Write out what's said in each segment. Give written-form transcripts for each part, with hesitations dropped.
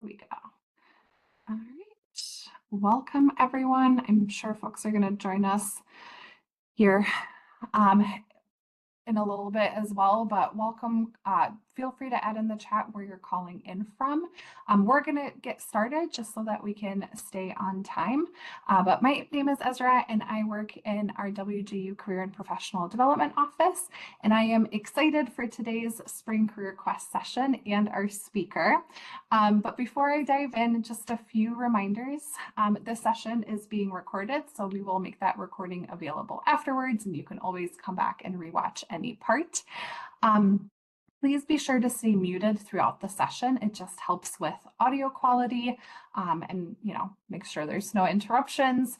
we go. All right. Welcome, everyone. I'm sure folks are going to join us here um, in a little bit as well, but welcome. Feel free to add in the chat where you're calling in from. We're going to get started just so that we can stay on time. But my name is Ezra, and I work in our WGU Career and Professional Development Office, and I am excited for today's Spring Career Quest session and our speaker. But before I dive in, just a few reminders. This session is being recorded, so we will make that recording available afterwards, and you can always come back and rewatch any part. Please be sure to stay muted throughout the session. It just helps with audio quality and make sure there's no interruptions.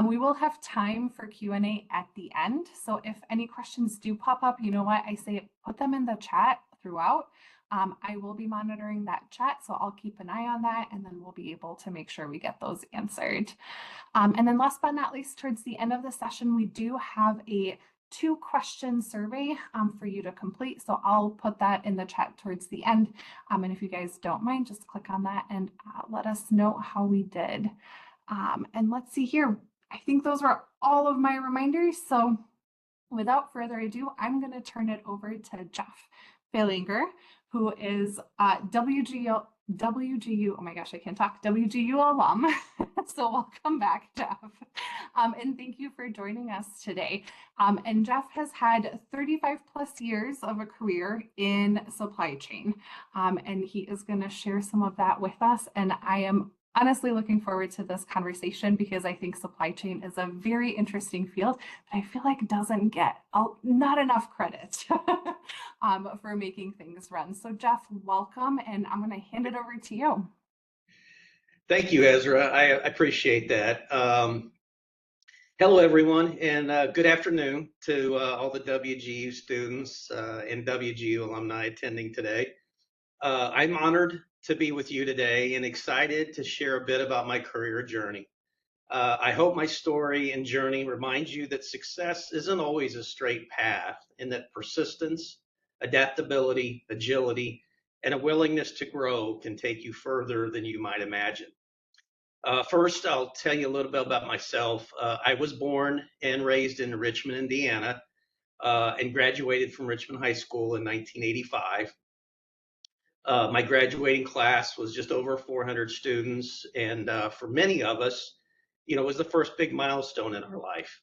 We will have time for Q&A at the end. So if any questions do pop up, you know what I say, put them in the chat throughout. I will be monitoring that chat, so I'll keep an eye on that, and then we'll be able to make sure we get those answered. And then last but not least, towards the end of the session, we do have a 2-question survey for you to complete. So I'll put that in the chat towards the end. And if you guys don't mind, just click on that and let us know how we did. And let's see here. I think those were all of my reminders. So without further ado, I'm going to turn it over to Jeff Fehlinger, who is WGU, oh my gosh, I can't talk, WGU alum. So welcome back, Jeff. And thank you for joining us today. And Jeff has had 35 plus years of a career in supply chain. And he is going to share some of that with us. And I am honestly looking forward to this conversation because I think supply chain is a very interesting field, but I feel like doesn't get not enough credit for making things run. So Jeff, welcome, and I'm going to hand it over to you. Thank you, Ezra. I appreciate that. Hello, everyone, and good afternoon to all the WGU students and WGU alumni attending today. I'm honored to be with you today and excited to share a bit about my career journey. I hope my story and journey reminds you that success isn't always a straight path and that persistence, adaptability, agility, and a willingness to grow can take you further than you might imagine. First, I'll tell you a little bit about myself. I was born and raised in Richmond, Indiana, and graduated from Richmond High School in 1985. My graduating class was just over 400 students, and for many of us, it was the first big milestone in our life.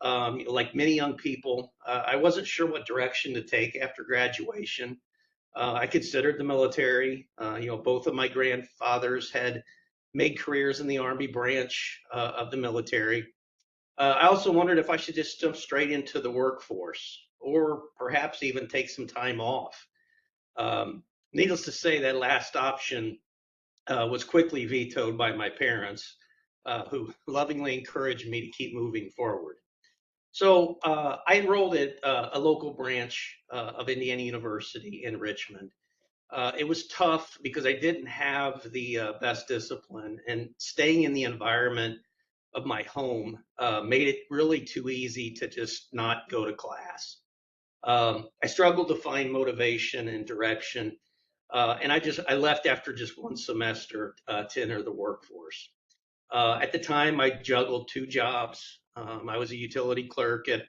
Like many young people, I wasn't sure what direction to take after graduation. I considered the military. Both of my grandfathers had made careers in the Army branch of the military. I also wondered if I should just jump straight into the workforce or perhaps even take some time off. Needless to say, that last option was quickly vetoed by my parents, who lovingly encouraged me to keep moving forward. So I enrolled at a local branch of Indiana University in Richmond. It was tough because I didn't have the best discipline, and staying in the environment of my home made it really too easy to just not go to class. I struggled to find motivation and direction, and I left after just one semester to enter the workforce. At the time, I juggled 2 jobs. I was a utility clerk at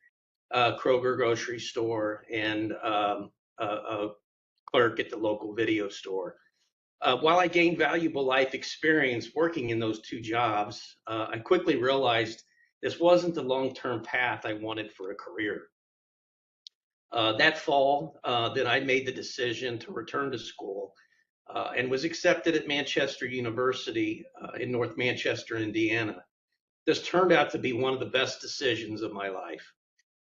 Kroger grocery store and a clerk at the local video store. While I gained valuable life experience working in those 2 jobs, I quickly realized this wasn't the long-term path I wanted for a career. That fall, then I made the decision to return to school and was accepted at Manchester University in North Manchester, Indiana. This turned out to be one of the best decisions of my life.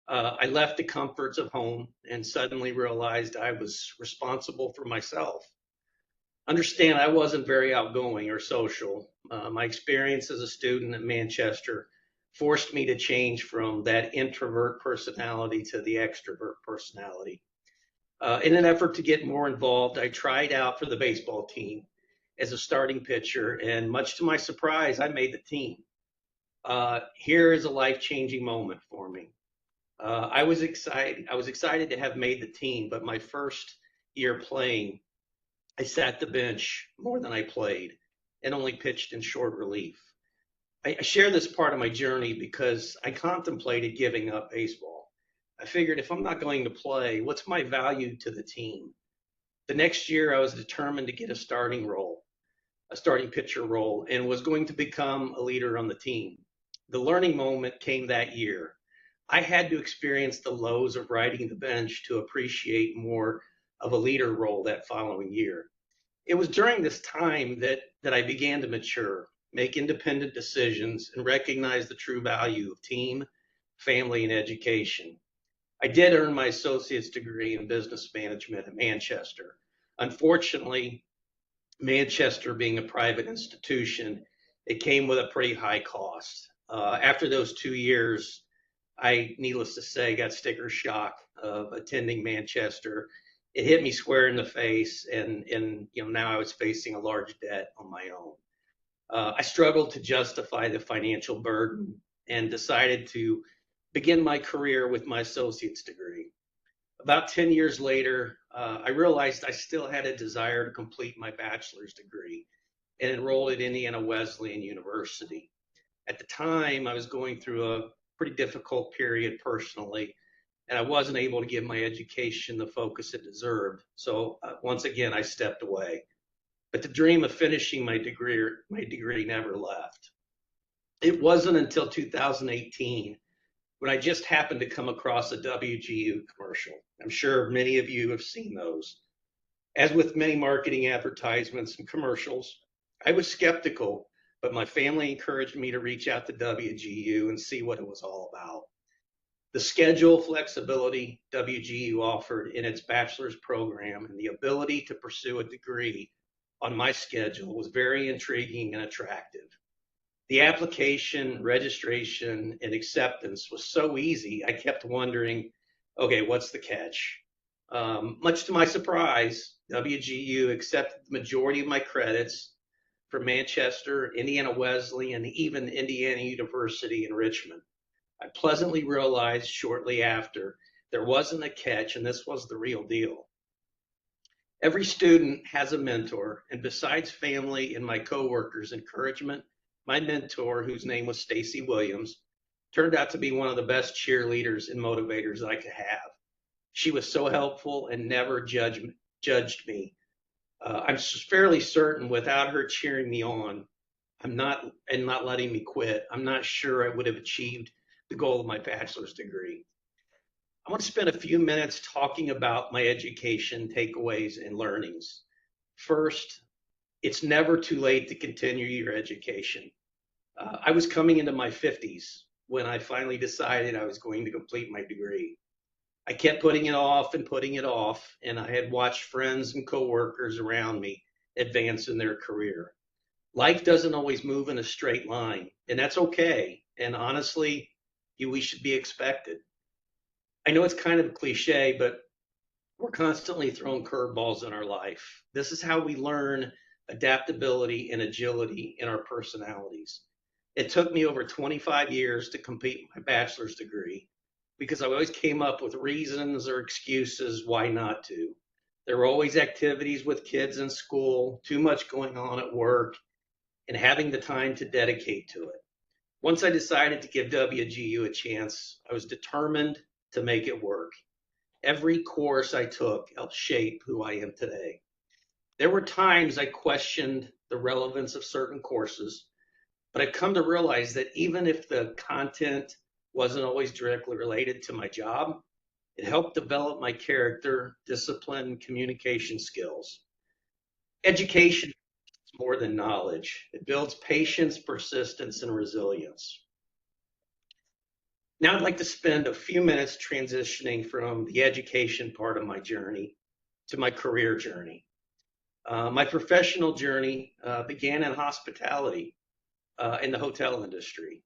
I left the comforts of home and suddenly realized I was responsible for myself. Understand, I wasn't very outgoing or social. My experience as a student at Manchester forced me to change from that introvert personality to the extrovert personality. In an effort to get more involved, I tried out for the baseball team as a starting pitcher, and much to my surprise, I made the team. Here is a life-changing moment for me. I was excited to have made the team, but my first year playing, I sat the bench more than I played and only pitched in short relief. I share this part of my journey because I contemplated giving up baseball. I figured if I'm not going to play, what's my value to the team? The next year, I was determined to get a starting pitcher role, and was going to become a leader on the team. The learning moment came that year. I had to experience the lows of riding the bench to appreciate more of a leader role that following year. It was during this time that I began to mature, make independent decisions, and recognize the true value of team, family, and education. I did earn my associate's degree in business management at Manchester. Unfortunately, Manchester being a private institution, it came with a pretty high cost. After those 2 years, I, needless to say, got sticker shock of attending Manchester. It hit me square in the face, and now I was facing a large debt on my own. I struggled to justify the financial burden and decided to begin my career with my associate's degree. About 10 years later, I realized I still had a desire to complete my bachelor's degree and enrolled at Indiana Wesleyan University. At the time, I was going through a pretty difficult period personally, and I wasn't able to give my education the focus it deserved. So once again, I stepped away. But the dream of finishing my degree never left. It wasn't until 2018 when I just happened to come across a WGU commercial. I'm sure many of you have seen those. As with many marketing advertisements and commercials, I was skeptical, but my family encouraged me to reach out to WGU and see what it was all about. The schedule flexibility WGU offered in its bachelor's program and the ability to pursue a degree on my schedule was very intriguing and attractive. The application, registration, and acceptance was so easy, I kept wondering, okay, what's the catch? Much to my surprise, WGU accepted the majority of my credits for Manchester, Indiana Wesleyan, and even Indiana University in Richmond. I pleasantly realized shortly after there wasn't a catch, and this was the real deal. Every student has a mentor, and besides family and my coworkers' encouragement, my mentor, whose name was Stacy Williams, turned out to be one of the best cheerleaders and motivators I could have. She was so helpful and never judged me. I'm fairly certain without her cheering me on, not letting me quit, I'm not sure I would have achieved the goal of my bachelor's degree. I want to spend a few minutes talking about my education takeaways and learnings. First, it's never too late to continue your education. I was coming into my 50s when I finally decided I was going to complete my degree. I kept putting it off, and I had watched friends and coworkers around me advance in their career. Life doesn't always move in a straight line, and that's okay. And honestly, we should be expected. I know it's kind of a cliche, but we're constantly thrown curveballs in our life. This is how we learn adaptability and agility in our personalities. It took me over 25 years to complete my bachelor's degree because I always came up with reasons or excuses why not to. There were always activities with kids in school, too much going on at work, and having the time to dedicate to it. Once I decided to give WGU a chance, I was determined to make it work. Every course I took helped shape who I am today. There were times I questioned the relevance of certain courses, but I've come to realize that even if the content wasn't always directly related to my job, it helped develop my character, discipline, and communication skills. Education is more than knowledge. It builds patience, persistence, and resilience. Now I'd like to spend a few minutes transitioning from the education part of my journey to my career journey. My professional journey began in hospitality in the hotel industry.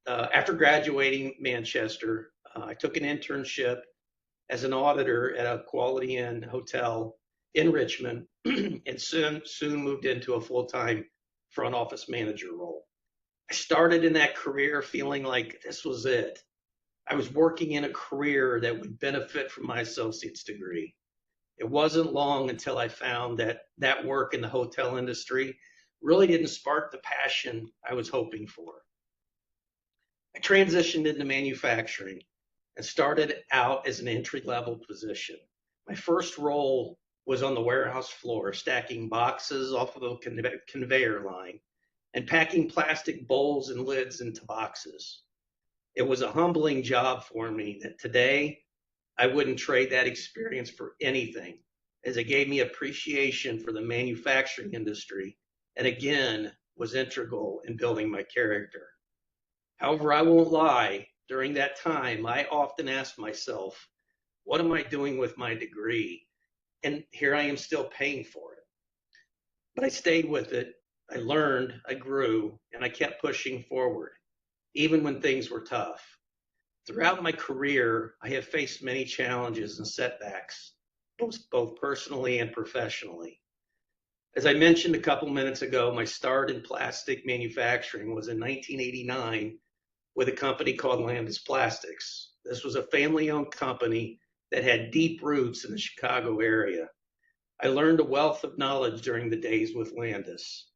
After graduating Manchester, I took an internship as an auditor at a Quality Inn hotel in Richmond, and soon moved into a full-time front office manager role. I started in that career feeling like this was it. I was working in a career that would benefit from my associate's degree. It wasn't long until I found that work in the hotel industry really didn't spark the passion I was hoping for. I transitioned into manufacturing and started out as an entry-level position. My first role was on the warehouse floor, stacking boxes off of a conveyor line and packing plastic bowls and lids into boxes. It was a humbling job for me that today I wouldn't trade that experience for anything, as it gave me appreciation for the manufacturing industry and again was integral in building my character. However, I won't lie, during that time, I often asked myself, what am I doing with my degree? And here I am still paying for it. But I stayed with it. I learned, I grew, and I kept pushing forward, even when things were tough. Throughout my career, I have faced many challenges and setbacks, both personally and professionally. As I mentioned a couple minutes ago, my start in plastic manufacturing was in 1989 with a company called Landis Plastics. This was a family-owned company that had deep roots in the Chicago area. I learned a wealth of knowledge during the days with Landis.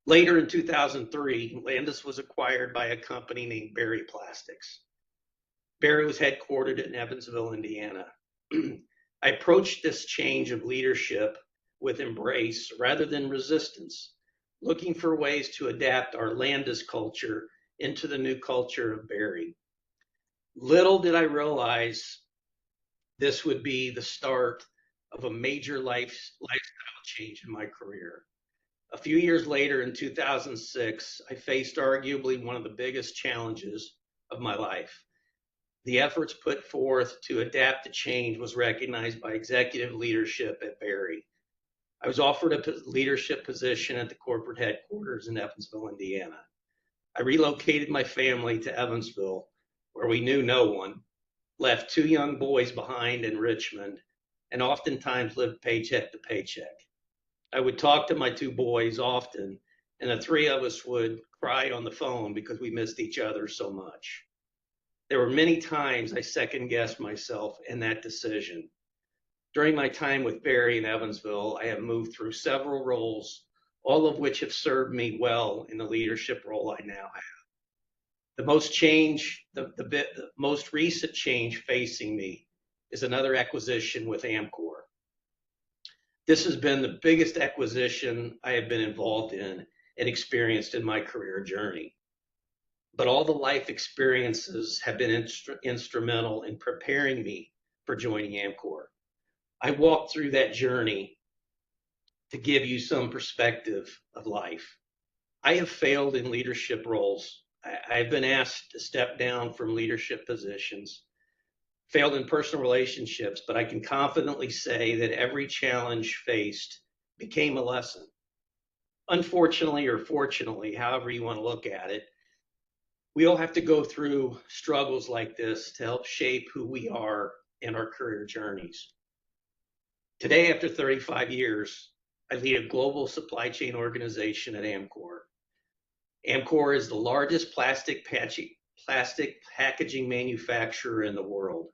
Later in 2003, Landis was acquired by a company named Berry Plastics. Berry was headquartered in Evansville, Indiana. I approached this change of leadership with embrace rather than resistance, looking for ways to adapt our Landis culture into the new culture of Berry. Little did I realize this would be the start of a major lifestyle change in my career. A few years later, in 2006, I faced arguably one of the biggest challenges of my life. The efforts put forth to adapt to change was recognized by executive leadership at Berry. I was offered a leadership position at the corporate headquarters in Evansville, Indiana. I relocated my family to Evansville, where we knew no one, left two young boys behind in Richmond, and oftentimes lived paycheck to paycheck. I would talk to my two boys often, and the three of us would cry on the phone because we missed each other so much. There were many times I second guessed myself in that decision. During my time with Berry in Evansville, I have moved through several roles, all of which have served me well in the leadership role I now have. The most recent change facing me is another acquisition with Amcor. This has been the biggest acquisition I have been involved in and experienced in my career journey. But all the life experiences have been instrumental in preparing me for joining Amcor. I walked through that journey to give you some perspective of life. I have failed in leadership roles. I've been asked to step down from leadership positions, failed in personal relationships, but I can confidently say that every challenge faced became a lesson. Unfortunately or fortunately, however you want to look at it, we all have to go through struggles like this to help shape who we are in our career journeys. Today, after 35 years, I lead a global supply chain organization at Amcor. Amcor is the largest plastic packaging manufacturer in the world.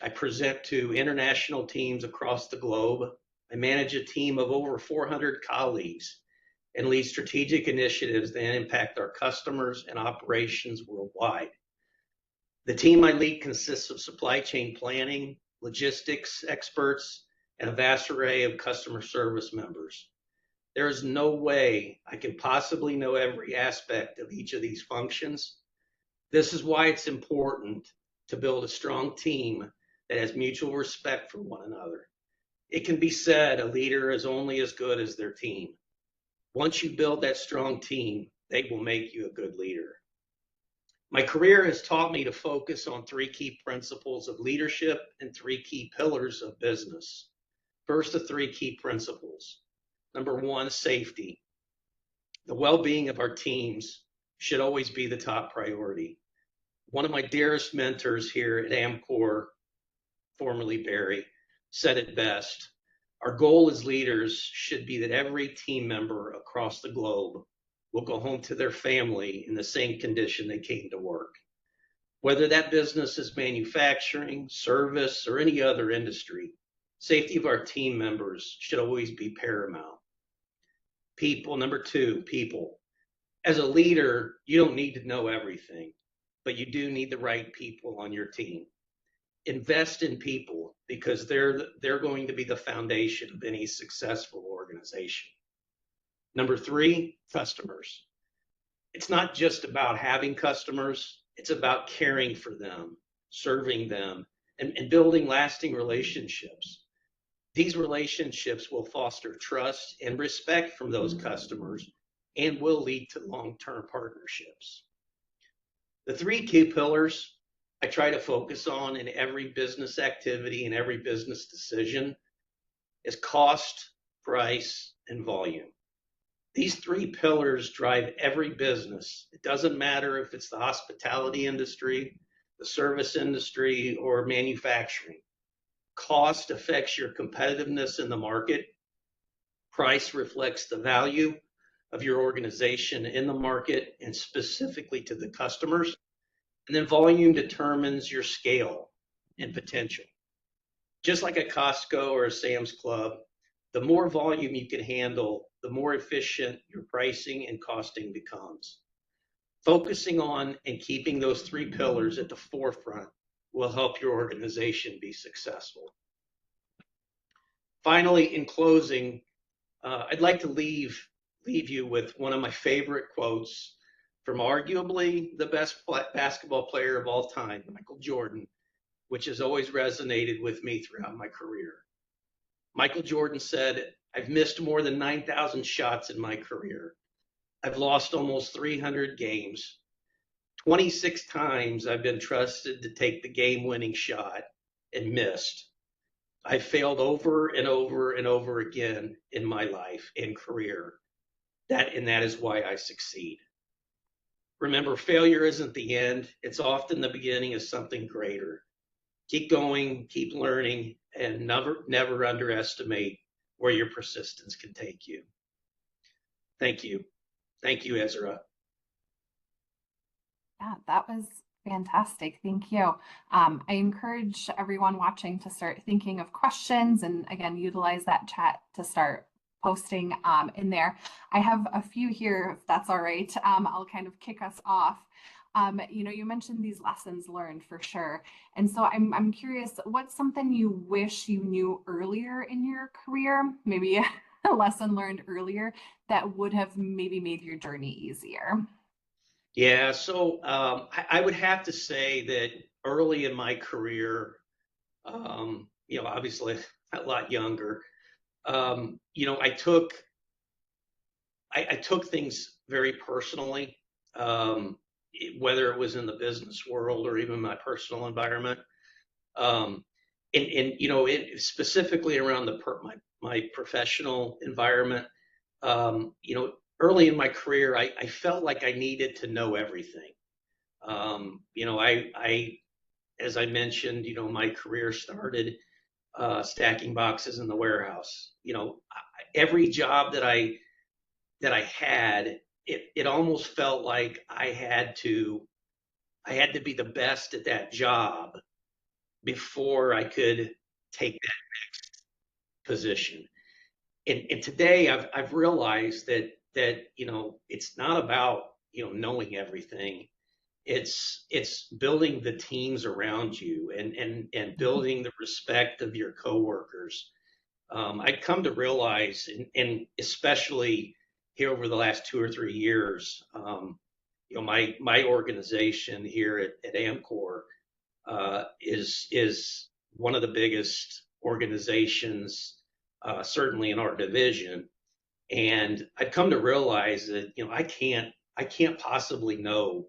I present to international teams across the globe. I manage a team of over 400 colleagues and lead strategic initiatives that impact our customers and operations worldwide. The team I lead consists of supply chain planning, logistics experts, and a vast array of customer service members. There is no way I can possibly know every aspect of each of these functions. This is why it's important to build a strong team that has mutual respect for one another. It can be said a leader is only as good as their team. Once you build that strong team, they will make you a good leader. My career has taught me to focus on three key principles of leadership and three key pillars of business. First, the three key principles. Number one, safety. The well-being of our teams should always be the top priority. One of my dearest mentors here at Amcor, formerly Berry, said it best. Our goal as leaders should be that every team member across the globe will go home to their family in the same condition they came to work. Whether that business is manufacturing, service, or any other industry, Safety of our team members should always be paramount. People, number two, people. As a leader, you don't need to know everything, but you do need the right people on your team. Invest in people because they're going to be the foundation of any successful organization. Number three, customers. It's not just about having customers, it's about caring for them, serving them, and building lasting relationships. These relationships will foster trust and respect from those customers and will lead to long-term partnerships. The three key pillars I try to focus on in every business activity and every business decision is cost, price, and volume. These three pillars drive every business. It doesn't matter if it's the hospitality industry, the service industry, or manufacturing. Cost affects your competitiveness in the market. Price reflects the value of your organization in the market and specifically to the customers. And then volume determines your scale and potential. Just like a Costco or a Sam's Club, the more volume you can handle, the more efficient your pricing and costing becomes. Focusing on and keeping those three pillars at the forefront will help your organization be successful. Finally, in closing, I'd like to leave you with one of my favorite quotes from arguably the best basketball player of all time, Michael Jordan, which has always resonated with me throughout my career. Michael Jordan said, "I've missed more than 9,000 shots in my career. I've lost almost 300 games. 26 times I've been trusted to take the game-winning shot and missed. I've failed over and over and over again in my life and career. That is why I succeed." Remember, failure isn't the end. It's often the beginning of something greater. Keep going, keep learning, and never underestimate where your persistence can take you. Thank you. Thank you, Ezra. Yeah, that was fantastic. Thank you. I encourage everyone watching to start thinking of questions and again, utilize that chat to start posting in there. I have a few here, if that's all right. I'll kind of kick us off. You mentioned these lessons learned for sure. And so I'm curious, what's something you wish you knew earlier in your career? Maybe a lesson learned earlier that would have maybe made your journey easier. Yeah, so I would have to say that early in my career, obviously a lot younger, I took things very personally, whether it was in the business world or even my personal environment, um, specifically around my professional environment. Um, you know, Early in my career, I felt like I needed to know everything. As I mentioned, my career started stacking boxes in the warehouse. Every job that I had, it almost felt like I had to be the best at that job before I could take that position. And today I've realized that it's not about knowing everything. It's building the teams around you and building the respect of your coworkers. I'd come to realize, and especially here over the last 2 or 3 years, my organization here at Amcor is one of the biggest organizations, certainly in our division. And I've come to realize that I can't possibly know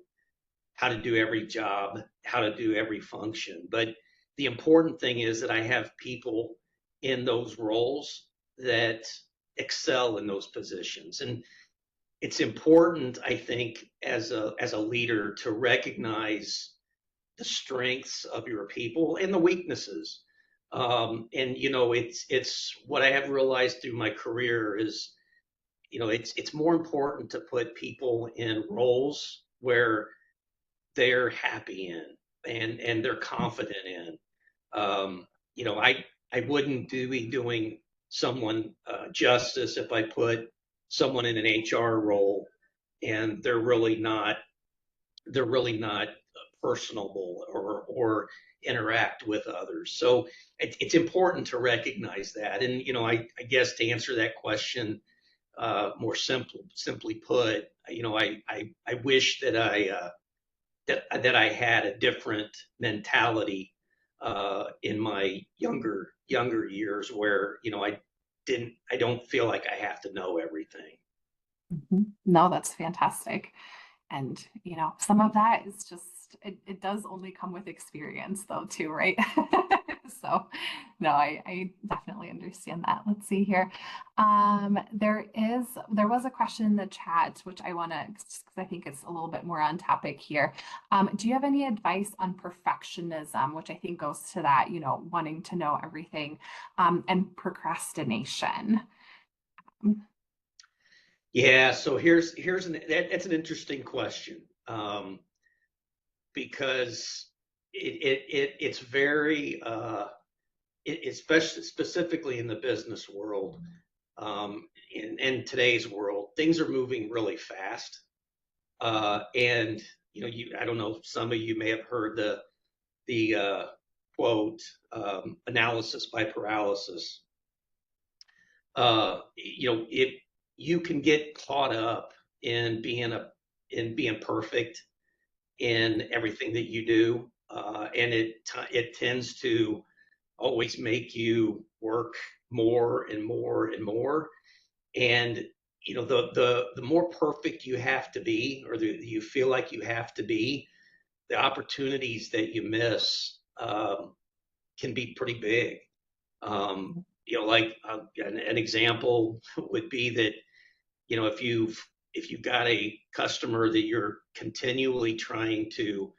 how to do every job, how to do every function. But the important thing is that I have people in those roles that excel in those positions. And it's important, I think, as a leader to recognize the strengths of your people and the weaknesses. And it's what I have realized through my career is it's more important to put people in roles where they're happy in and they're confident in. I wouldn't be doing someone justice if I put someone in an HR role and they're really not personable or interact with others. So it's important to recognize that. And I guess to answer that question more simply put, I wish that I had a different mentality in my younger years, where I don't feel like I have to know everything. No, that's fantastic. And, some of that is just, it does only come with experience though, too, right? So, no, I definitely understand that. Let's see here. There was a question in the chat, which I want to, because I think it's a little bit more on topic here. Do you have any advice on perfectionism, which I think goes to that, wanting to know everything, and procrastination? Yeah, so that's an interesting question, because it's very especially specifically in the business world, in today's world, things are moving really fast, and I don't know, some of you may have heard the quote, analysis by paralysis. If you can get caught up in being perfect in everything that you do, and it tends to always make you work more and more and more. And the more perfect you have to be, or you feel like you have to be, the opportunities that you miss can be pretty big. Like an example would be that if you've got a customer that you're continually trying to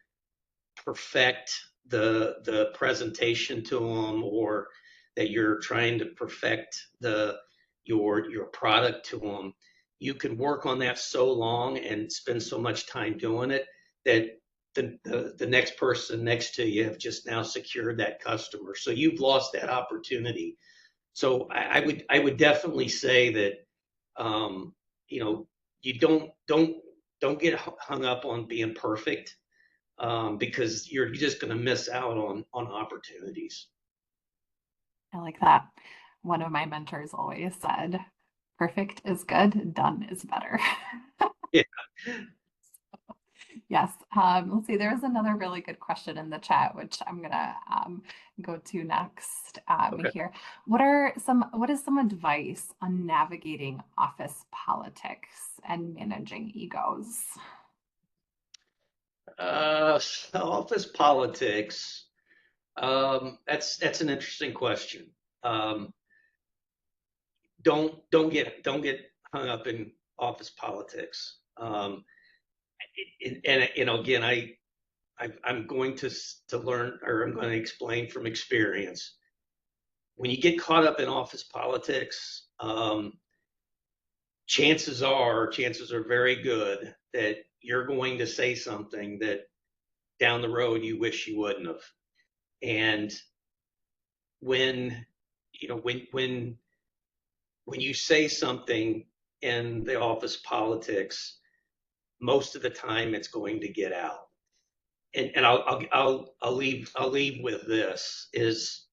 perfect the presentation to them, or that you're trying to perfect your product to them, you can work on that so long and spend so much time doing it that the next person next to you have just now secured that customer. So you've lost that opportunity. So I would definitely say that, you know you don't get hung up on being perfect, because you're just going to miss out on opportunities. I like that. One of my mentors always said, perfect is good, done is better. Yeah. Yes. Let's see. There's another really good question in the chat, which I'm gonna go to next Okay. here. What is some advice on navigating office politics and managing egos? Office politics. That's an interesting question. Um, don't get hung up in office politics. And again, I'm going to learn, or I'm going to explain from experience. When you get caught up in office politics, chances are very good that you're going to say something that down the road you wish you wouldn't have. And when you know when you say something in the office politics, most of the time it's going to get out. And I'll leave with this, is,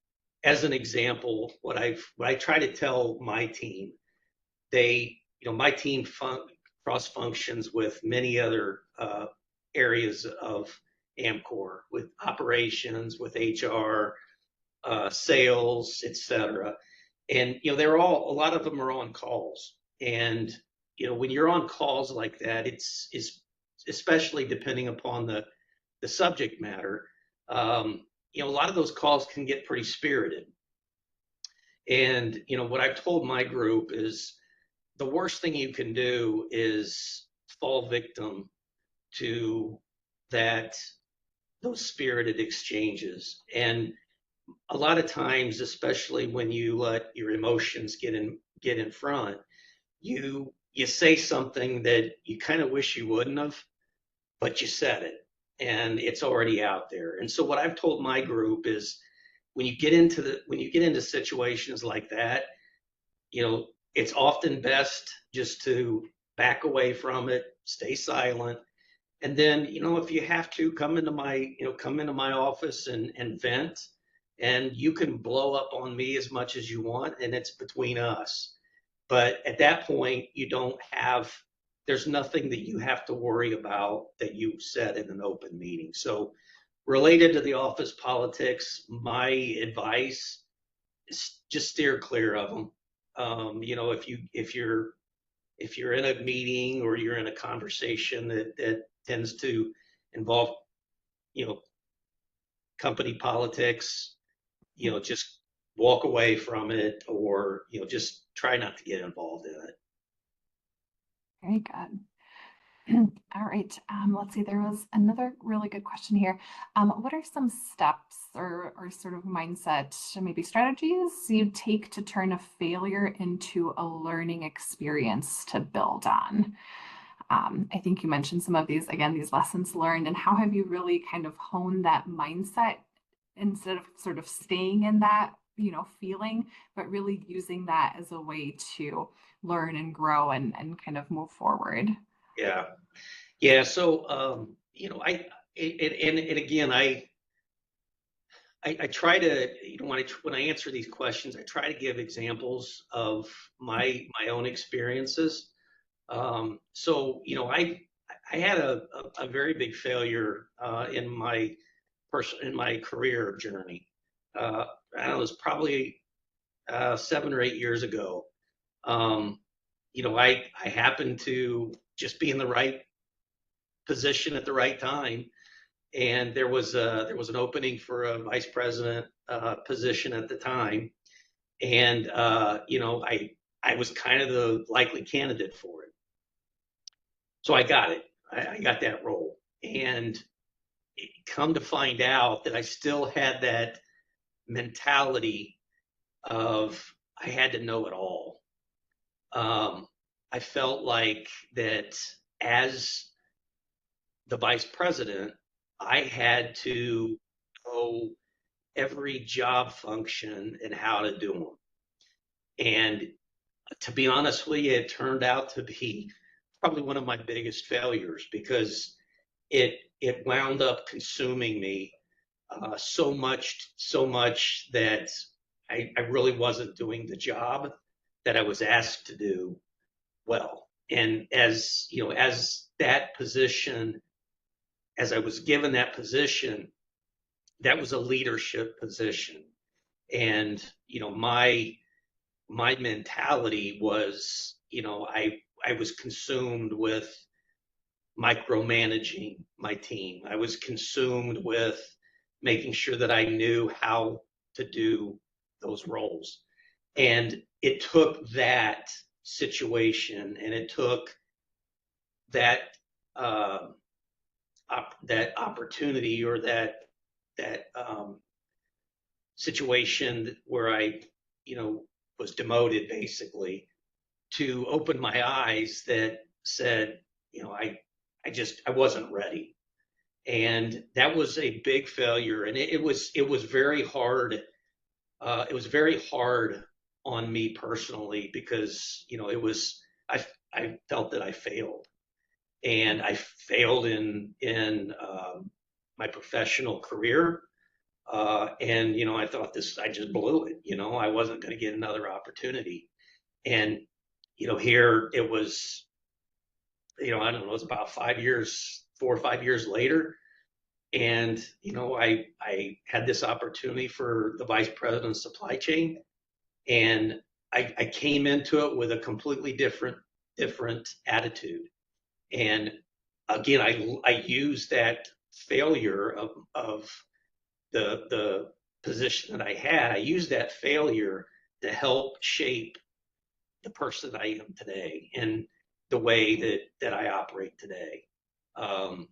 as an example, what I try to tell my team. My team cross functions with many other areas of Amcor, with operations, with HR, sales, etc. And a lot of them are on calls. And when you're on calls like that, it's especially depending upon the subject matter. A lot of those calls can get pretty spirited. And what I've told my group is, the worst thing you can do is fall victim to that those spirited exchanges. And a lot of times, especially when you let your emotions get in front, you say something that you kind of wish you wouldn't have, but you said it, and it's already out there. And so what I've told my group is, when you get into situations like that, it's often best just to back away from it, stay silent, and then, if you have to, come into my office and vent, and you can blow up on me as much as you want, and it's between us. But at that point, there's nothing that you have to worry about that you said in an open meeting. So related to the office politics, my advice is just steer clear of them. If you're in a meeting or you're in a conversation that tends to involve, you know, company politics, just walk away from it, or, just try not to get involved in it. Very good. All right. Let's see. There was another really good question here. What are some steps or sort of mindset, maybe strategies you take to turn a failure into a learning experience to build on? I think you mentioned some of these, again, these lessons learned, and how have you really kind of honed that mindset instead of sort of staying in that, feeling, but really using that as a way to learn and grow and kind of move forward? Yeah. Yeah. So, and again, I try to, when I answer these questions, I try to give examples of my own experiences. I had a very big failure in my career journey. I don't know, it was probably 7 or 8 years ago. Um, I happened to just be in the right position at the right time, and there was an opening for a vice president position at the time, and I was kind of the likely candidate for it, so I got it. I got that role, and come to find out that I still had that mentality of I had to know it all. Um, I felt like that as the vice president, I had to know every job function and how to do them. And to be honest with you, it turned out to be probably one of my biggest failures, because it wound up consuming me so much that I really wasn't doing the job that I was asked to do well. And as I was given that position, that was a leadership position. And, my mentality was, I was consumed with micromanaging my team. I was consumed with making sure that I knew how to do those roles. And it took that situation, and it took that uh, that opportunity, or that situation where I, was demoted, basically, to open my eyes that said, I wasn't ready. And that was a big failure, and it was very hard. It was very hard on me personally, because I felt that I failed, and I failed in my professional career. And I thought, I just blew it. I wasn't going to get another opportunity. And here it was. I don't know. It was about 5 years, 4 or 5 years later, and I had this opportunity for the vice president of supply chain, and I came into it with a completely different attitude. And again, I used that failure of the position that I had. I used that failure to help shape the person that I am today, and the way that I operate today. Um,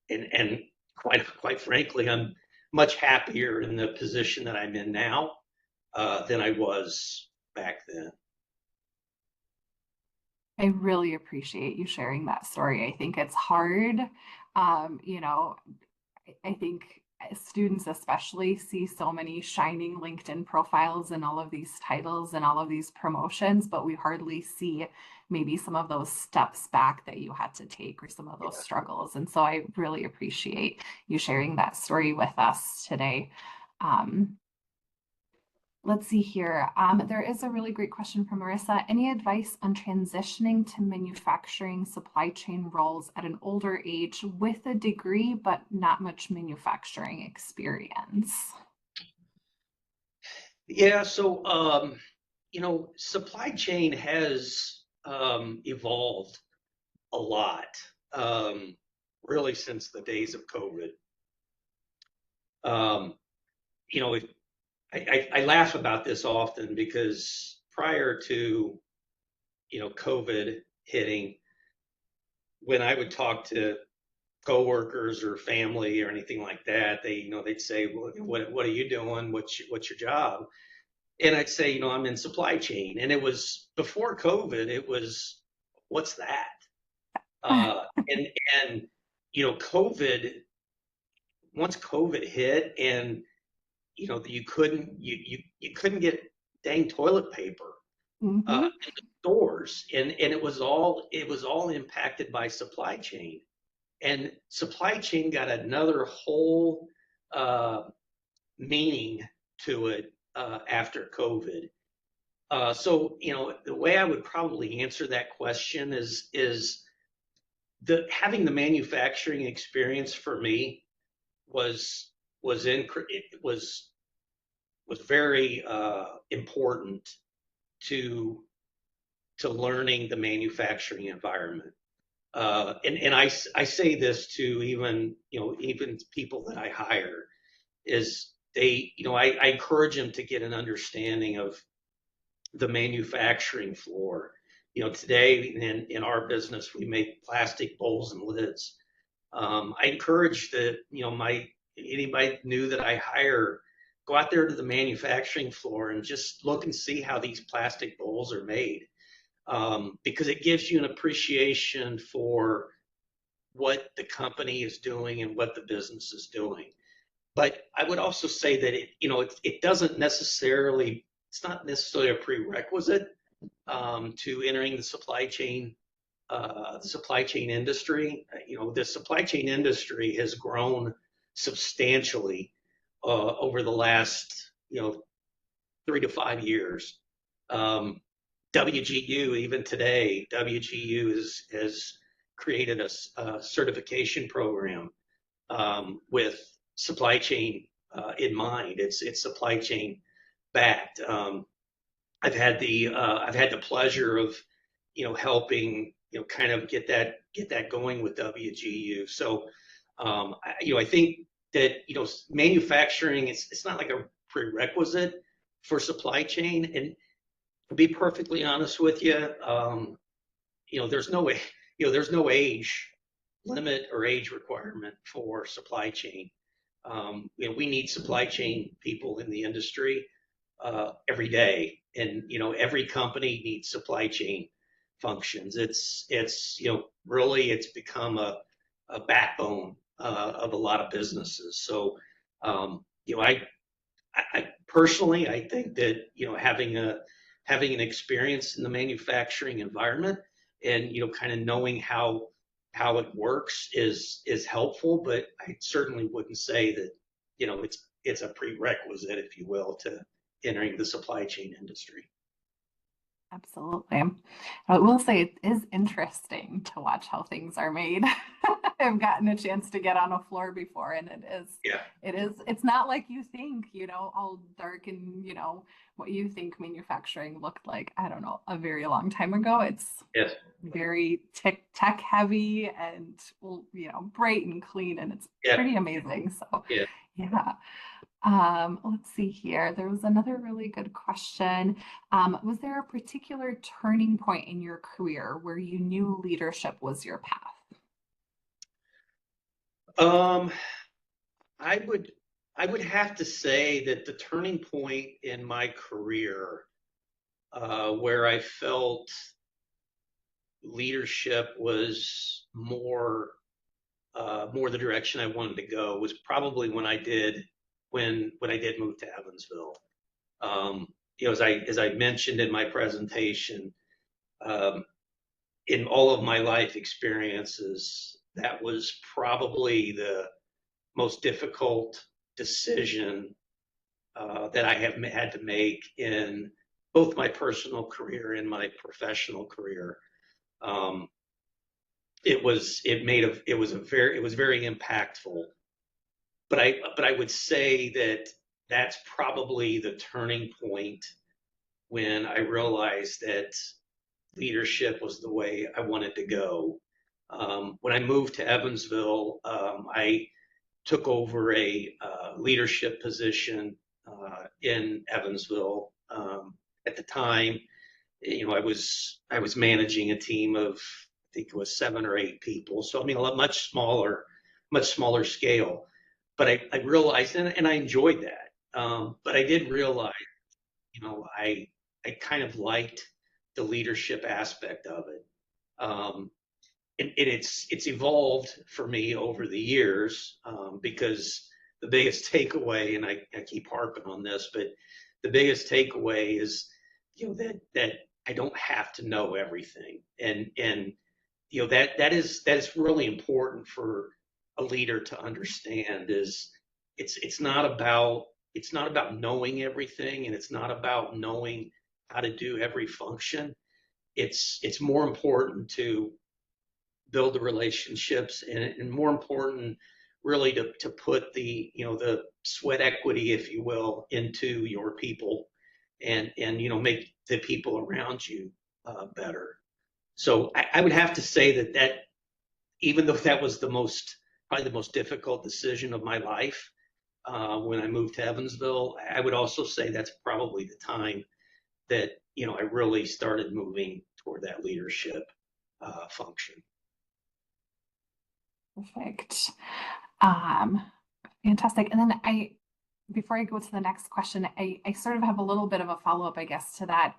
and quite frankly, I'm much happier in the position that I'm in now than I was back then. I really appreciate you sharing that story. I think it's hard. You know, I think students especially see so many shining LinkedIn profiles and all of these titles and all of these promotions, but we hardly see maybe some of those steps back that you had to take or some of those struggles. And so I really appreciate you sharing that story with us today. Um, Let's see here. There is a really great question from Marissa. Any advice on transitioning to manufacturing supply chain roles at an older age with a degree, but not much manufacturing experience? Yeah, so supply chain has evolved a lot, um, really since the days of COVID. Um, you know, if, I laugh about this often because prior to COVID hitting, when I would talk to coworkers or family or anything like that, they'd say, "Well, what are you doing? What's your job?" And I'd say, I'm in supply chain. And it was before COVID. It was, what's that? Uh, and and COVID. Once COVID hit, and you couldn't get dang toilet paper Mm-hmm. in the stores, and it was all impacted by supply chain. And supply chain got another whole uh, meaning to it after COVID. So, the way I would probably answer that question is the having the manufacturing experience for me was it was very important to learning the manufacturing environment. And I say this to even people that I hire is I encourage them to get an understanding of the manufacturing floor. Today in our business, we make plastic bowls and lids. I encourage that, anybody new that I hire, go out there to the manufacturing floor and just look and see how these plastic bowls are made. Because it gives you an appreciation for what the company is doing and what the business is doing. But I would also say that it doesn't necessarily, it's not necessarily a prerequisite to entering the supply chain industry. The supply chain industry has grown substantially over the last 3 to 5 years. Um, WGU, even today, WGU has created a certification program with supply chain in mind. It's supply chain backed. I've had the pleasure of helping kind of get that going with WGU. So I think that manufacturing, it's not like a prerequisite for supply chain. And to be perfectly honest with you, there's no way there's no age limit or age requirement for supply chain. We need supply chain people in the industry every day, and every company needs supply chain functions. Really it's become a backbone of a lot of businesses. So I personally, I think that having an experience in the manufacturing environment and kind of knowing how it works is helpful, but I certainly wouldn't say that it's a prerequisite, if you will, to entering the supply chain industry. Absolutely. I will say it is interesting to watch how things are made. I've gotten a chance to get on a floor before, and Yeah. it's not like you think, all dark and, what you think manufacturing looked like, I don't know, a very long time ago. It's Yes. very tech heavy and, well, bright and clean, and it's Yeah. pretty amazing. So, Yeah. yeah. Let's see here. There was another really good question. Was there a particular turning point in your career where you knew leadership was your path? Um, I would I would have to say that the turning point in my career, where I felt leadership was more more the direction I wanted to go was probably when I did move to Evansville. Um, as I mentioned in my presentation, um, in all of my life experiences, that was probably the most difficult decision that I have had to make in both my personal career and my professional career. Um, it was very impactful. But I would say that that's probably the turning point when I realized that leadership was the way I wanted to go. When I moved to Evansville, I took over a leadership position in Evansville. At the time, I was managing a team of, I think it was 7 or 8 people. So I mean, much smaller scale. But I realized, and I enjoyed that. But I did realize, you know, I kind of liked the leadership aspect of it. Um, and it's evolved for me over the years, because the biggest takeaway, and I keep harping on this, but the biggest takeaway is, that I don't have to know everything, and that is really important for a leader to understand. Is it's not about knowing everything, and it's not about knowing how to do every function. It's more important to build the relationships, and more important really to put the sweat equity, if you will, into your people, and make the people around you better. So I would have to say that even though that was probably the most difficult decision of my life, when I moved to Evansville, I would also say that's probably the time that I really started moving toward that leadership function. Perfect. Um, Fantastic. And then before I go to the next question, I sort of have a little bit of a follow-up, I guess, to that.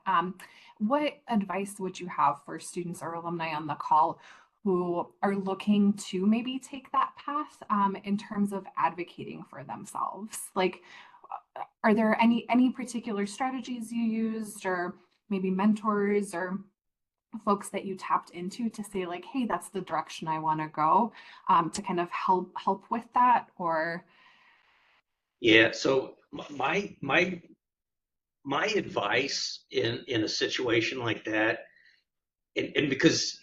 What advice would you have for students or alumni on the call who are looking to maybe take that path, in terms of advocating for themselves? Like, are there any particular strategies you used, or maybe mentors or folks that you tapped into to say like, hey, that's the direction I want to go, to kind of help with that? Or Yeah. So my advice in a situation like that, and because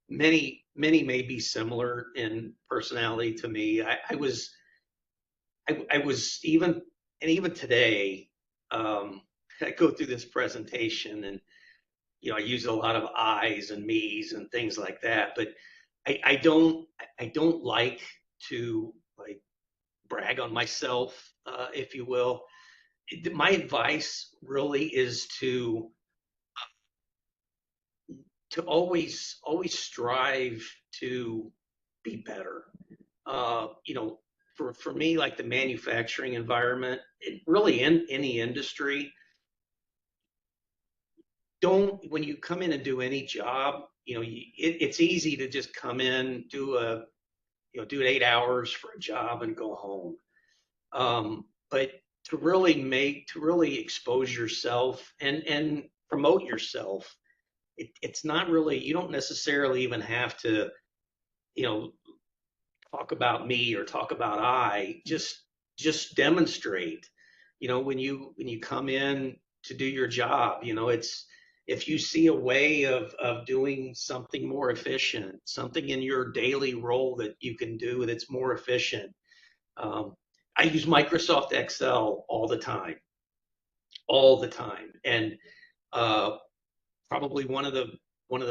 many may be similar in personality to me. I was even today, I go through this presentation, and I use a lot of I's and me's and things like that. But I don't like to, like, brag on myself, if you will. My advice really is to always strive to be better. For me, like the manufacturing environment, really in any industry, don't when you come in and do any job, it's easy to just come in, do 8 hours for a job and go home. But to really expose yourself and promote yourself, it's not really, you don't necessarily even have to, you know, talk about me or talk about just demonstrate. When you come in to do your job, it's if you see a way of doing something more efficient, something in your daily role that you can do that's more efficient. I use Microsoft Excel all the time, and uh, probably one of the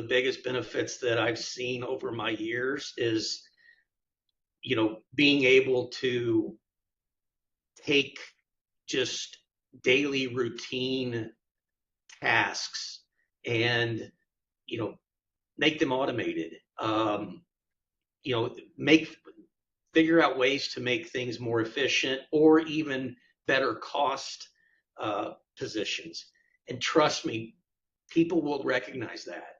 biggest benefits that I've seen over my years is, being able to take just daily routine tasks and, you know, make them automated. You know, make Figure out ways to make things more efficient, or even better cost positions. And trust me, people will recognize that.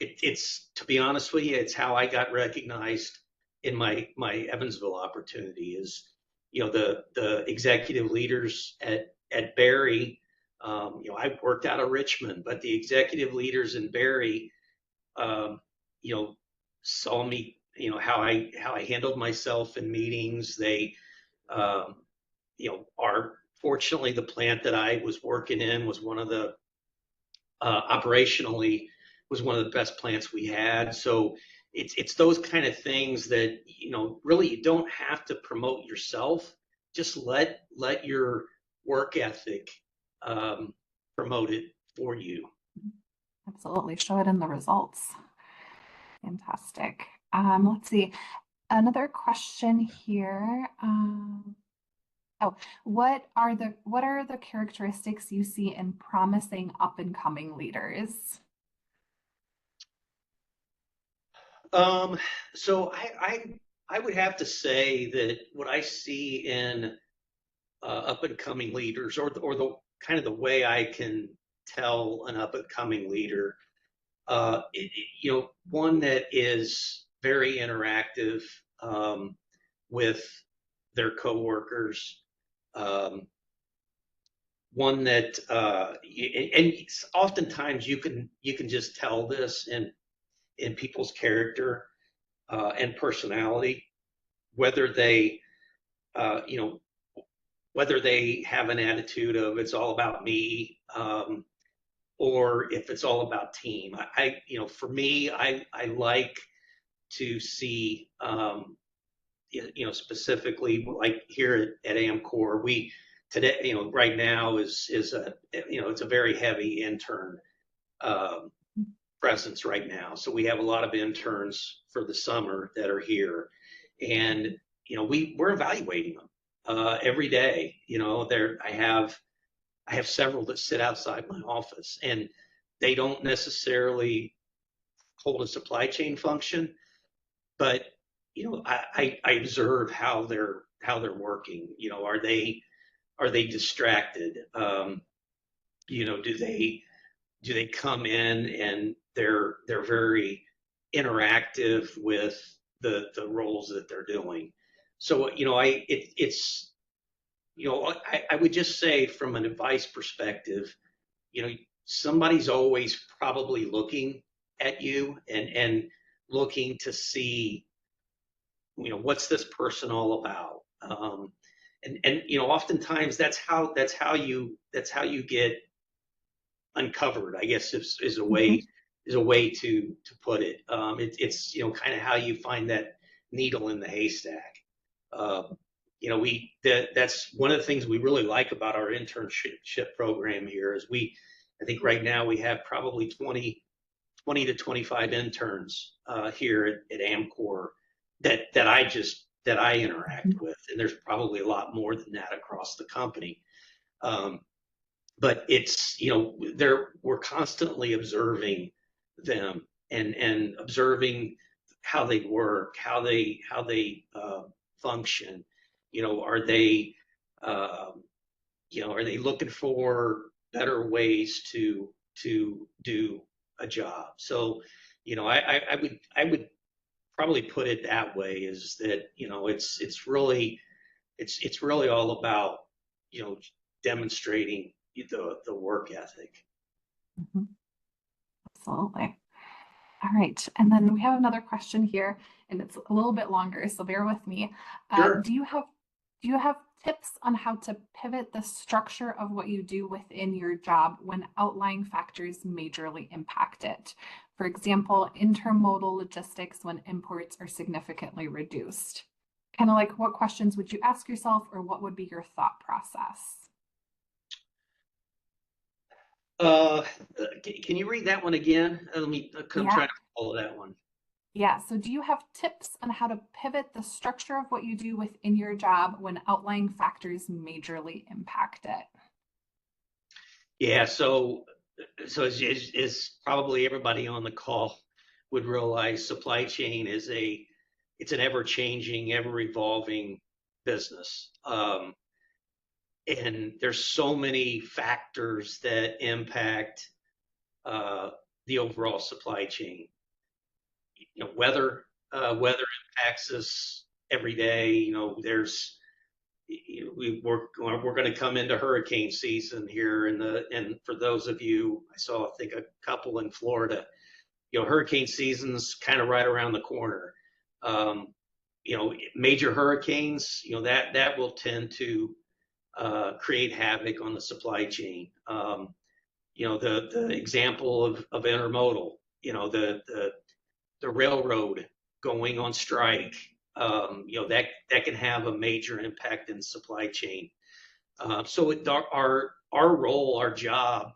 It's, to be honest with you, it's how I got recognized in my Evansville opportunity is, the executive leaders at Berry. I worked out of Richmond, but the executive leaders in Berry, um, you know, saw me, how I handled myself in meetings. They, um, are fortunately the plant that I was working in was one of the operationally was one of the best plants we had. So it's those kind of things that really you don't have to promote yourself. Just let your work ethic promote it for you. Absolutely. Show it in the results. Fantastic. Let's see. Another question here. Oh, what are the characteristics you see in promising up and coming leaders? Um, so I would have to say that what I see in up and coming leaders, or the kind of the way I can tell an up and coming leader, one that is very interactive with their coworkers, one that and oftentimes you can just tell this in people's character and personality, whether they you know whether they have an attitude of it's all about me, or if it's all about team. For me, I like to see, specifically like here at Amcor, we today, right now is it's a very heavy intern um, presence right now. So we have a lot of interns for the summer that are here, and we're evaluating them every day. I have several that sit outside my office, and they don't necessarily hold a supply chain function, but I observe how they're working. Are they distracted? Do they come in and they're very interactive with the roles that they're doing? So I would just say from an advice perspective, you know, somebody's always probably looking at you and looking to see, what's this person all about? And oftentimes that's how you get uncovered, I guess is a Mhm. way to put it. It's kind of how you find that needle in the haystack. That's one of the things we really like about our internship program here is I think right now we have probably 20 to 25 interns here at Amcor that I interact with, and there's probably a lot more than that across the company. Um, but it's we're constantly observing them and observing how they work, how they function. Are they are they looking for better ways to do a job? So I would probably put it that way, is that it's really all about you know demonstrating the work ethic. Mhm. Absolutely. All right. And then we have another question here, and it's a little bit longer, so bear with me. Sure. Do you have tips on how to pivot the structure of what you do within your job when outlying factors majorly impact it? For example, intermodal logistics when imports are significantly reduced. Kind of like what questions would you ask yourself, or what would be your thought process? Uh, can you read that one again? Let me, because I'm Yeah. trying to follow that one. Yeah, so do you have tips on how to pivot the structure of what you do within your job when outlying factors majorly impact it? Yeah, so as probably everybody on the call would realize, supply chain it's an ever changing, ever evolving business. And there's so many factors that impact uh, the overall supply chain. Weather, Weather impacts us every day. We're going to come into hurricane season here, and for those of you, I saw, I think, a couple in Florida. Hurricane season's kind of right around the corner. Um, Major hurricanes, that will tend to create havoc on the supply chain. The example of intermodal, the railroad going on strike, that can have a major impact in supply chain. Our role, our job,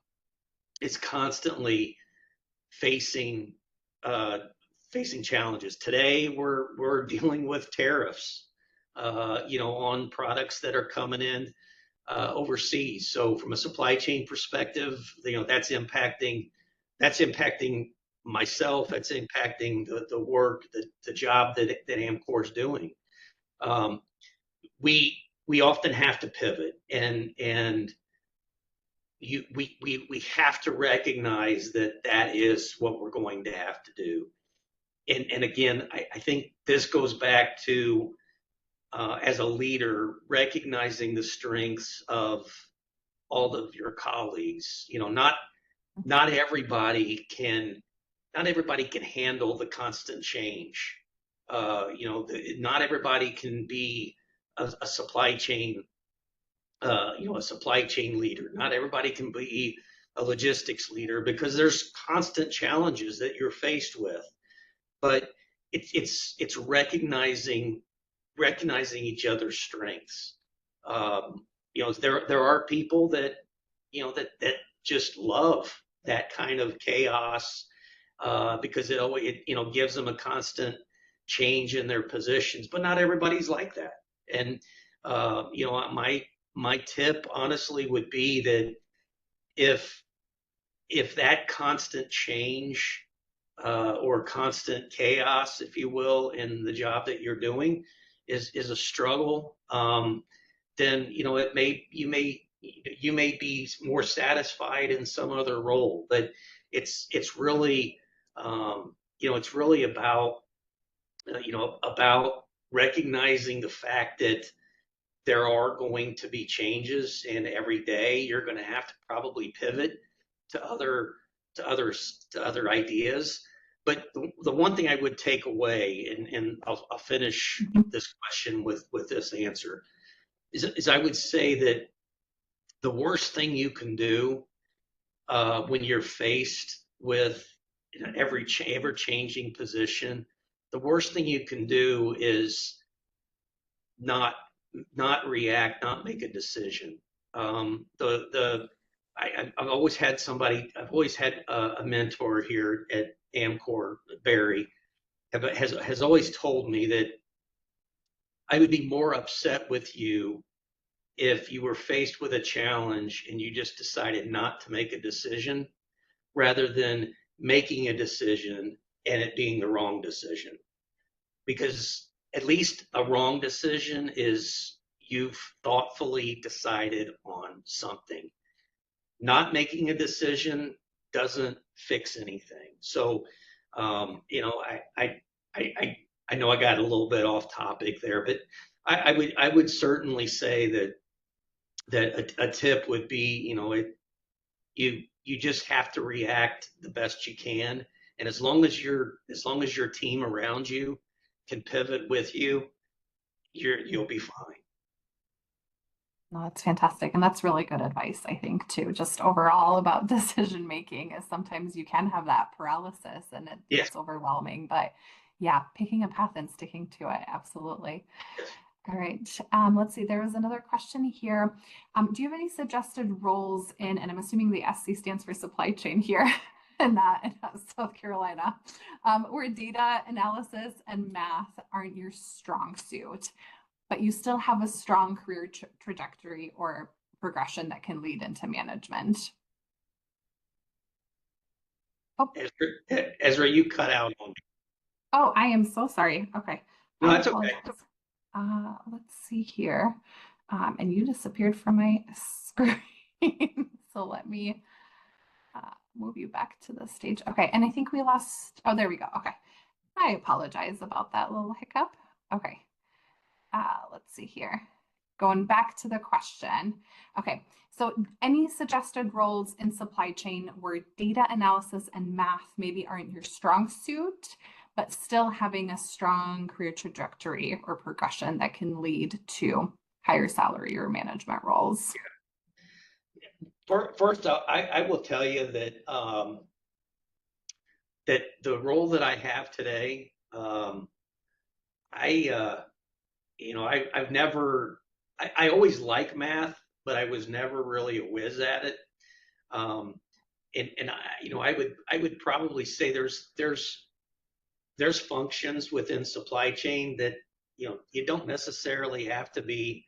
is constantly facing uh, facing challenges. Today, we're dealing with tariffs, on products that are coming in overseas. So from a supply chain perspective, that's impacting myself. That's impacting the work, the job that Amcor is doing. Um, we often have to pivot, and we have to recognize that is what we're going to have to do. And again, I think this goes back to, as a leader, recognizing the strengths of all of your colleagues. Not everybody can not everybody can handle the constant change. Not everybody can be a supply chain a supply chain leader. Not everybody can be a logistics leader because there's constant challenges that you're faced with. But it's recognizing each other's strengths. There are people that just love that kind of chaos, because it gives them a constant change in their positions. But not everybody's like that. And my tip, honestly, would be that if that constant change, or constant chaos, if you will, in the job that you're doing is a struggle, then you may be more satisfied in some other role. But it's really it's really about recognizing the fact that there are going to be changes, and every day you're going to have to probably pivot to other ideas. But the one thing I would take away, and I'll finish this question with this answer, is I would say that the worst thing you can do, when you're faced with every ever changing position, the worst thing you can do is not not react, not make a decision. I've always had a mentor here at Amcor, Barry, has always told me that I would be more upset with you if you were faced with a challenge and you just decided not to make a decision, rather than making a decision and it being the wrong decision. Because at least a wrong decision is you've thoughtfully decided on something. Not making a decision doesn't fix anything. So, I know I got a little bit off topic there, but I would certainly say that a tip would be, you just have to react the best you can, and as long as your team around you can pivot with you, you'll be fine. No, that's fantastic. And that's really good advice, I think, too. Just overall about decision making is sometimes you can have that paralysis and it Yes. gets overwhelming. But yeah, picking a path and sticking to it. Absolutely. Yes. All right. Let's see. There was another question here. Do you have any suggested roles in, and I'm assuming the SC stands for supply chain here in South Carolina, where data analysis and math aren't your strong suit, but you still have a strong career trajectory or progression that can lead into management? Oh, Ezra, you cut out on me. oh, I am so sorry. Okay. No, I that's okay. apologize. Let's see here. And you disappeared from my screen. So let me move you back to the stage. Okay. And I think we lost, oh, there we go. Okay. I apologize about that little hiccup. Okay, let's see here. Going back to the question. Okay, so any suggested roles in supply chain where data analysis and math maybe aren't your strong suit, but still having a strong career trajectory or progression that can lead to higher salary or management roles? First, I will tell you that the role that I have today, I I've never I always like math, but I was never really a whiz at it. Um, and I would probably say there's functions within supply chain that you don't necessarily have to be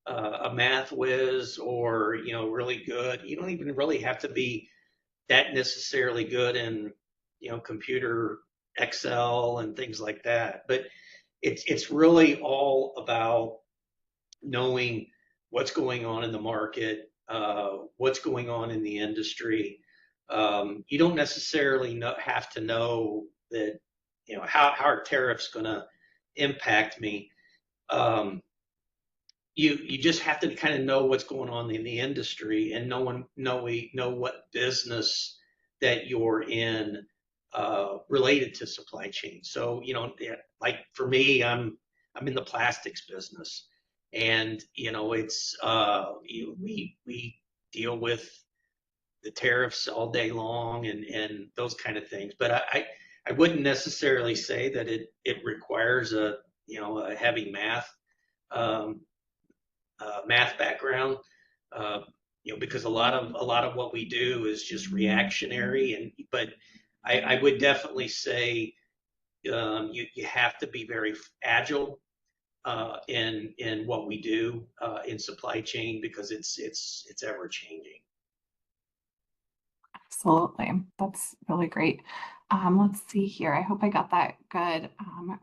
a math whiz or really good. You don't even really have to be that necessarily good in computer Excel and things like that. But it's really all about knowing what's going on in the market, what's going on in the industry. You don't necessarily have to know that how are tariffs going to impact me. Um, you just have to kind of know what's going on in the industry and know what business that you're in related to supply chain. So like for me, I'm in the plastics business, and it's we deal with the tariffs all day long and those kind of things. But I wouldn't necessarily say that it requires a heavy um, math background, uh, because a lot of what we do is just reactionary. But I would definitely say you have to be very agile in what we do in supply chain because it's ever changing. Absolutely. That's really great. Let's see here. I hope I got that good,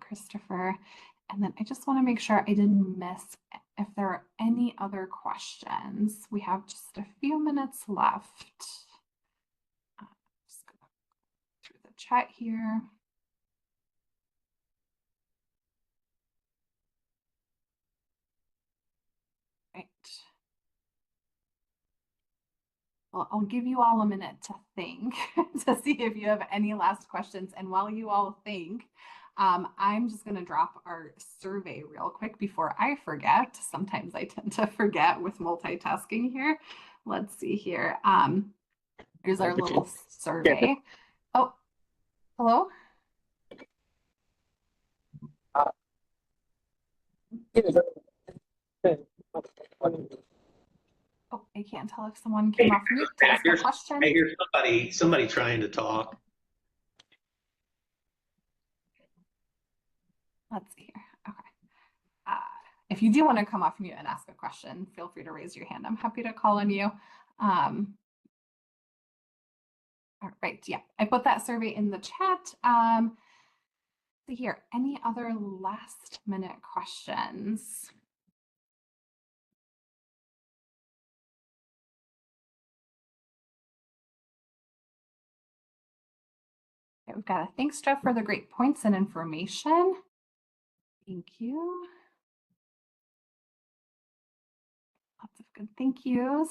Christopher. And then I just want to make sure I didn't miss if there are any other questions. We have just a few minutes left. Just go through the chat here. Right. Well, I'll give you all a minute to think to see if you have any last questions. And while you all think, I'm just going to drop our survey real quick before I forget. Sometimes I tend to forget with multitasking here. Let's see here. Here's our little survey. Oh, hello? Oh, I can't tell if someone came off mute to ask a question. I hear somebody trying to talk. Let's see here. Okay. If you do want to come off mute and ask a question, feel free to raise your hand. I'm happy to call on you. All right, yeah, I put that survey in the chat. See here, any other last minute questions? Okay, we've got a thanks, Jeff, for the great points and information. Thank you. Lots of good thank yous.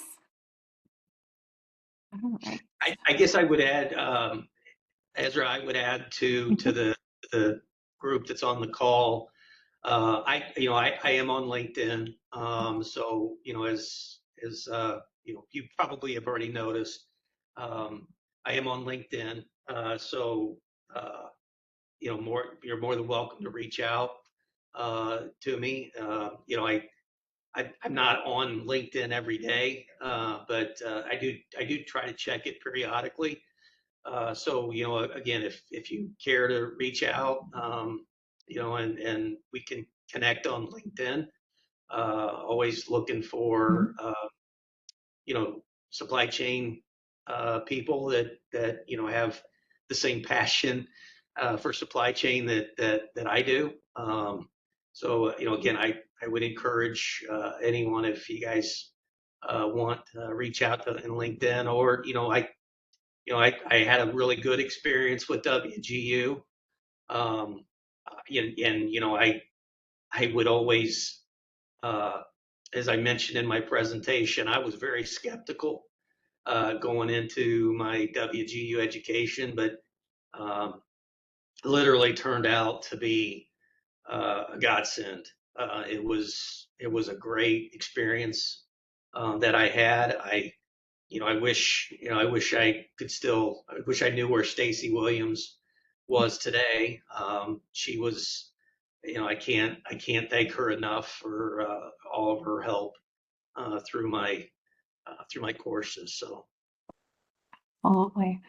All right. I guess I would add, Ezra, I would add to the group that's on the call. I am on LinkedIn. So as you probably have already noticed, I am on LinkedIn. So you're more than welcome to reach out to me. I'm not on LinkedIn every day, but I do try to check it periodically. So again, if you care to reach out, and we can connect on LinkedIn. Always looking for supply chain people that have the same passion for supply chain that I do. So again, I would encourage anyone, if you guys want to reach out to in LinkedIn, or I had a really good experience with WGU. Um, and I would always, uh, as I mentioned in my presentation, I was very skeptical going into my WGU education, but um, literally turned out to be a godsend. It was a great experience that I had. I wish I knew where Stacy Williams was today. She was, I can't thank her enough for all of her help through my courses. So Absolutely.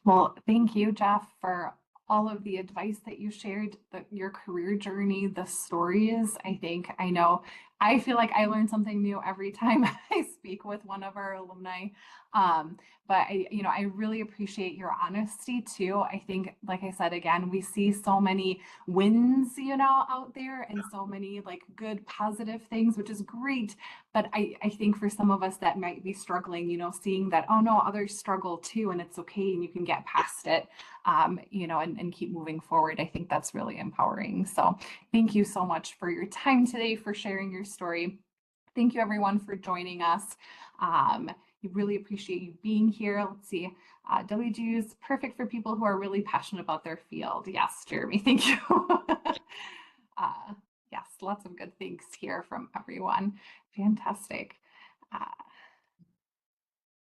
Well, thank you, Jeff, for all of the advice that you shared, your career journey, the stories. I know, I feel like I learn something new every time I speak with one of our alumni. But I really appreciate your honesty too. I think, like I said, again, we see so many wins, out there and so many like good, positive things, which is great. But I think for some of us that might be struggling, seeing that, oh no, others struggle too, and it's okay, and you can get past it, and keep moving forward. I think that's really empowering. So thank you so much for your time today, for sharing your story. Thank you everyone for joining us. We really appreciate you being here. Let's see. WGU is perfect for people who are really passionate about their field. Yes, Jeremy, thank you. Yes, lots of good things here from everyone. Fantastic.